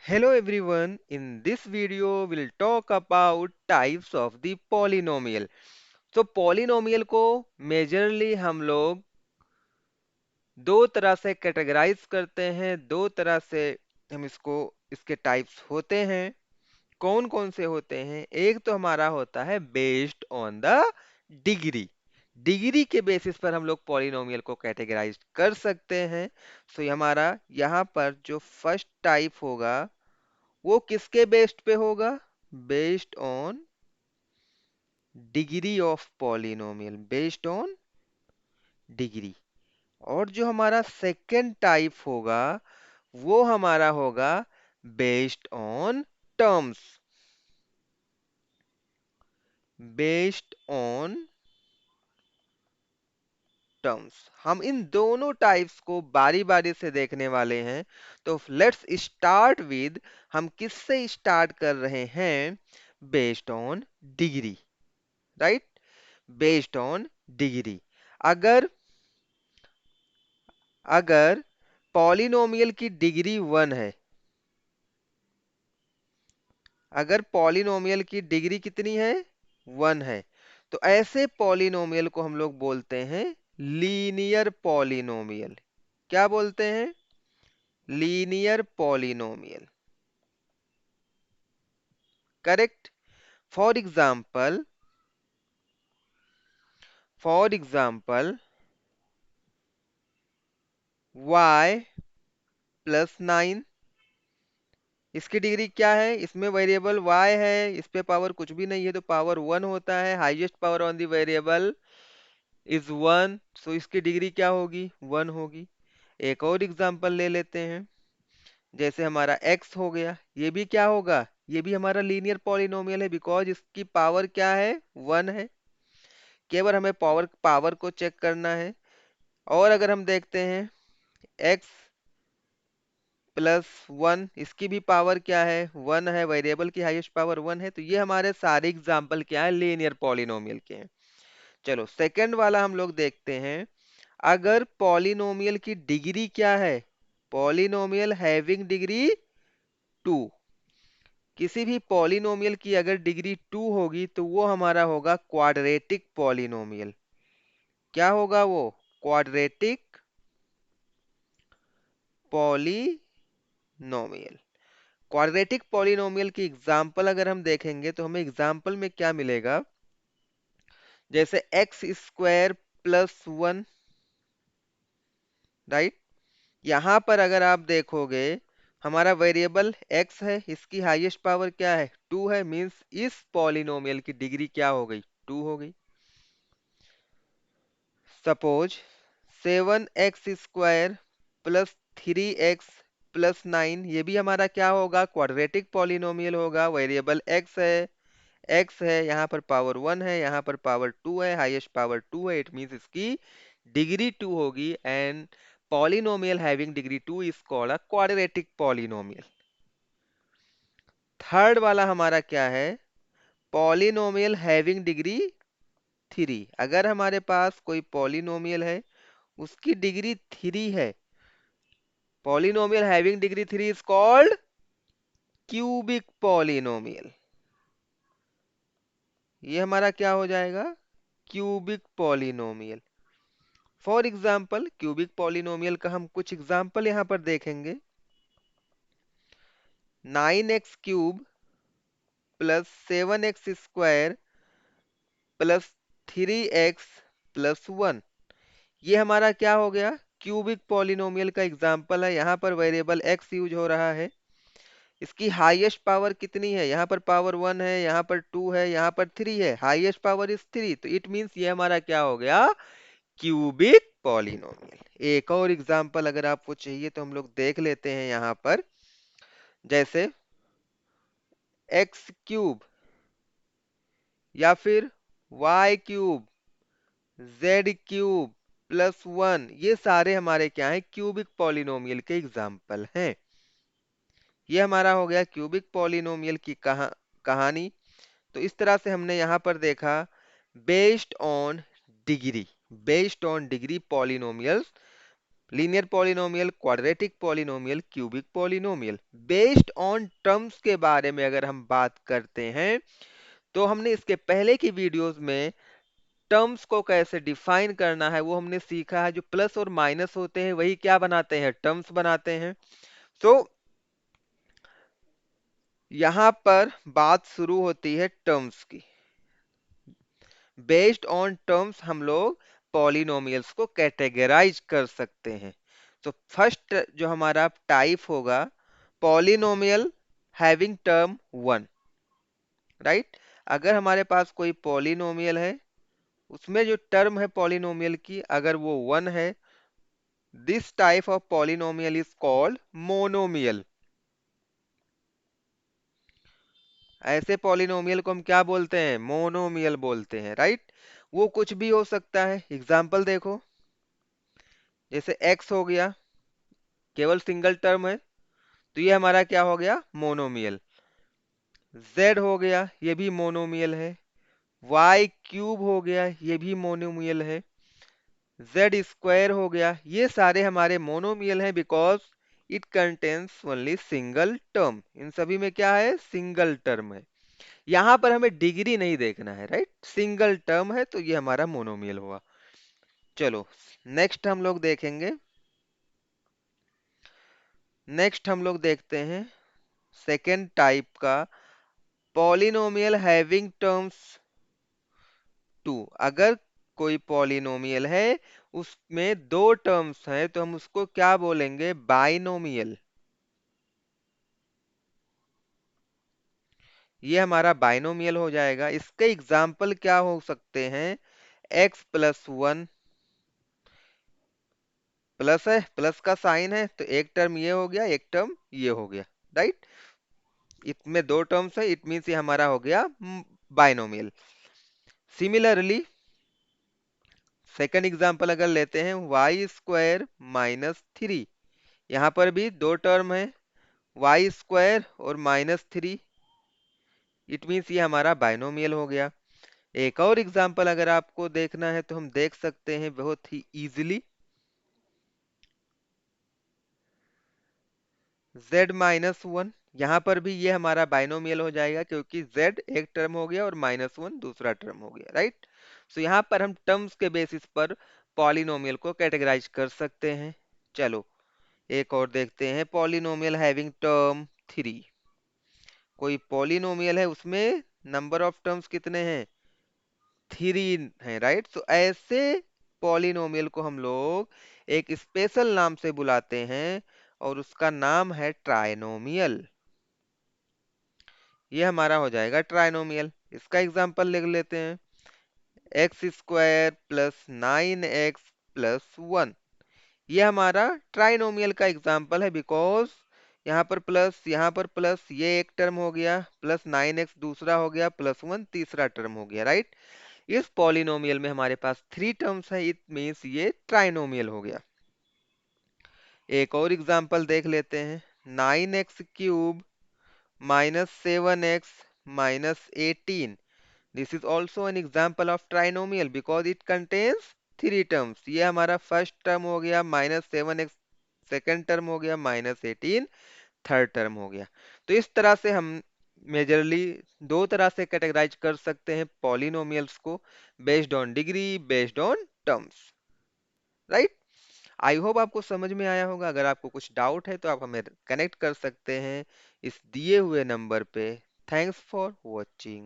Hello everyone, in this video we'll talk about types of the polynomial. So polynomial को majorly हम लोग दो तरह से कैटेगराइज करते हैं, दो तरह से हम इसके टाइप्स होते हैं। कौन कौन से होते हैं? एक तो हमारा होता है based on the degree. Degree के बेसिस पर हम लोग पॉलिनोमियल को कैटेगराइज कर सकते हैं। सो हमारा यहाँ पर जो फर्स्ट टाइप होगा वो किसके बेस्ड पे होगा? Based on degree of polynomial, based on degree. और जो हमारा सेकंड टाइप होगा वो हमारा होगा based on terms, based on terms. हम इन दोनों टाइप्स को बारी बारी से देखने वाले हैं। तो लेट्स स्टार्ट विद, हम किससे स्टार्ट कर रहे हैं? Based on degree, right? Based on degree. अगर अगर पॉलिनोमियल की डिग्री 1 है, अगर पॉलिनोमियल की डिग्री कितनी है? 1 है, तो ऐसे पॉलिनोमियल को हम लोग बोलते हैं लीनियर पॉलिनोमियल। क्या बोलते हैं? Linear polynomial, correct. For example y plus 9, इसकी डिग्री क्या है? इसमें वेरिएबल y है, इस पे पावर कुछ भी नहीं है तो पावर 1 होता है। Highest power on the variable is 1, सो इसकी डिग्री क्या होगी? 1 होगी। एक और एग्जांपल ले लेते हैं, जैसे हमारा x हो गया, ये भी क्या होगा? ये भी हमारा लीनियर पॉलिनोमियल है, बिकॉज इसकी पावर क्या है? 1 है। केवल हमें पावर पावर को चेक करना है। और अगर हम देखते हैं x प्लस 1, इसकी भी पावर क्या है? 1 है, वेरिएबल की हाईएस्ट पावर 1 है। तो ये हमारे सारे एग्जाम्पल क्या है? लीनियर पॉलिनोमियल के हैं। चलो सेकंड वाला हम लोग देखते हैं। अगर पॉलिनोमियल की डिग्री क्या है? Polynomial having degree 2। किसी भी पॉलिनोमियल की अगर डिग्री 2 होगी तो वो हमारा होगा क्वाड्रेटिक पॉलिनोमियल। क्या होगा वो? Quadratic polynomial. क्वाड्रेटिक पॉलिनोमियल की एग्जाम्पल अगर हम देखेंगे तो हमें एग्जाम्पल में क्या मिलेगा? जैसे एक्स स्क्वायर प्लस 1, राइट? यहाँ पर अगर आप देखोगे हमारा वेरिएबल x है, इसकी हाईएस्ट पावर क्या है? 2 है, मींस इस पॉलिनोमियल की डिग्री क्या हो गई? 2 हो गई। Suppose 7x square plus 3x plus 9, ये भी हमारा क्या होगा? क्वाड्रेटिक पॉलिनोमियल होगा। वेरिएबल x है, यहाँ पर पावर 1 है, यहाँ पर पावर 2 है, हाईएस्ट पावर 2 है, इट मींस इसकी डिग्री 2 होगी। And polynomial having degree 2 is called a quadratic polynomial. Third वाला हमारा क्या है? Polynomial having degree 3। अगर हमारे पास कोई पॉलिनोमियल है, उसकी डिग्री 3 है, polynomial having degree 3 is called cubic polynomial. ये हमारा क्या हो जाएगा? Cubic polynomial. For example cubic polynomial का हम कुछ एग्जाम्पल यहाँ पर देखेंगे। 9x³ plus 7x square plus 3x plus 1, ये हमारा क्या हो गया? क्यूबिक पॉलिनोमियल का एग्जाम्पल है। यहाँ पर वेरिएबल x यूज हो रहा है। इसकी हाईएस्ट पावर कितनी है? यहाँ पर पावर 1 है, यहाँ पर 2 है, यहाँ पर 3 है, हाईएस्ट पावर इज 3, तो इट मींस ये हमारा क्या हो गया? Cubic polynomial. एक और एग्जाम्पल अगर आपको चाहिए तो हम लोग देख लेते हैं यहाँ पर, जैसे x³ या फिर y³ z³ प्लस 1, ये सारे हमारे क्या हैं? क्यूबिक पॉलिनोमियल के एग्जाम्पल हैं। ये हमारा हो गया क्यूबिक पॉलिनोमियल की कहानी। तो इस तरह से हमने यहाँ पर देखा based on degree, based on degree polynomials linear polynomial, quadratic polynomial, cubic polynomial. Based on terms के बारे में अगर हम बात करते हैं तो हमने इसके पहले की वीडियोस में टर्म्स को कैसे डिफाइन करना है वो हमने सीखा है। जो प्लस और माइनस होते हैं वही क्या बनाते हैं, टर्म्स बनाते हैं। तो यहां पर बात शुरू होती है टर्म्स की। बेस्ड ऑन टर्म्स हम लोग पॉलिनोमियल्स को कैटेगराइज कर सकते हैं। तो फर्स्ट जो हमारा टाइप होगा, polynomial having term one, right. अगर हमारे पास कोई पॉलिनोमियल है, उसमें जो टर्म है पॉलिनोमियल की अगर वो वन है, this type of polynomial is called monomial. ऐसे पॉलिनोमियल को हम क्या बोलते हैं, मोनोमियल बोलते हैं, राइट। वो कुछ भी हो सकता है। एग्जाम्पल देखो, जैसे x हो गया, केवल सिंगल टर्म है तो ये हमारा क्या हो गया, मोनोमियल। z हो गया, ये भी मोनोमियल है। y क्यूब हो गया, ये भी मोनोमियल है। z स्क्वायर हो गया, ये सारे हमारे मोनोमियल हैं because it contains only single term. इन सभी में क्या है, सिंगल टर्म है। यहाँ पर हमें डिग्री नहीं देखना है, राइट। सिंगल टर्म है तो ये हमारा मोनोमियल हुआ। चलो नेक्स्ट हम लोग देखेंगे। नेक्स्ट हम लोग देखते हैं सेकेंड टाइप का, पॉलिनोमियल हैविंग टर्म्स टू। अगर कोई पॉलिनोमियल है उसमें दो टर्म्स हैं तो हम उसको क्या बोलेंगे, बाइनोमियल। ये हमारा बाइनोमियल हो जाएगा। इसके एग्जाम्पल क्या हो सकते हैं, x प्लस वन, प्लस है, प्लस का साइन है तो एक टर्म ये हो गया, एक टर्म ये हो गया, राइट। इसमें दो टर्म्स है, इट मीन्स ये हमारा हो गया बाइनोमियल। सिमिलरली सेकंड एग्जांपल अगर लेते हैं, वाई स्क्वायर माइनस थ्री, यहाँ पर भी दो टर्म है, वाई स्क्वायर और माइनस थ्री, इट मीन्स ये हमारा बाइनोमियल हो गया। एक और एग्जांपल अगर आपको देखना है तो हम देख सकते हैं बहुत ही इजीली, z माइनस वन, यहाँ पर भी ये हमारा बाइनोमियल हो जाएगा क्योंकि z एक टर्म हो गया और माइनस वन दूसरा टर्म हो गया, राइट। सो यहाँ पर हम टर्म्स के बेसिस पर पॉलिनोमियल को कैटेगराइज कर सकते हैं। चलो एक और देखते हैं, पॉलिनोमियल हैविंग टर्म थ्री। कोई पॉलिनोमियल है उसमें नंबर ऑफ टर्म्स कितने हैं, थ्री है, राइट। तो ऐसे पॉलिनोमियल को हम लोग एक स्पेशल नाम से बुलाते हैं और उसका नाम है ट्राइनोमियल। ये हमारा हो जाएगा ट्राइनोमियल। इसका एग्जांपल लिख लेते हैं, x square plus nine x plus one. ये हमारा ट्राइनोमियल का एग्जांपल है बिकॉज यहाँ पर प्लस, यहाँ पर प्लस, ये एक टर्म हो गया, प्लस नाइन एक्स दूसरा हो गया, प्लस वन तीसरा टर्म हो गया, राइट। इस पॉलिनोमियल में हमारे पास थ्री टर्म्स है, इट मीन्स ये ट्राइनोमियल हो गया। एक और एग्जांपल देख लेते हैं, nine x cube minus seven x minus eighteen. This is also an example of trinomial because it contains three terms. ये हमारा फर्स्ट टर्म हो गया, minus seven x second term हो गया, माइनस एटीन थर्ड टर्म हो गया। तो इस तरह से हम मेजरली दो तरह से कैटेगराइज कर सकते हैं पॉलिनोमियल्स को, based on degree, based on terms, right. I hope आपको समझ में आया होगा। अगर आपको कुछ डाउट है तो आप हमें कनेक्ट कर सकते हैं इस दिए हुए नंबर पे। Thanks for watching.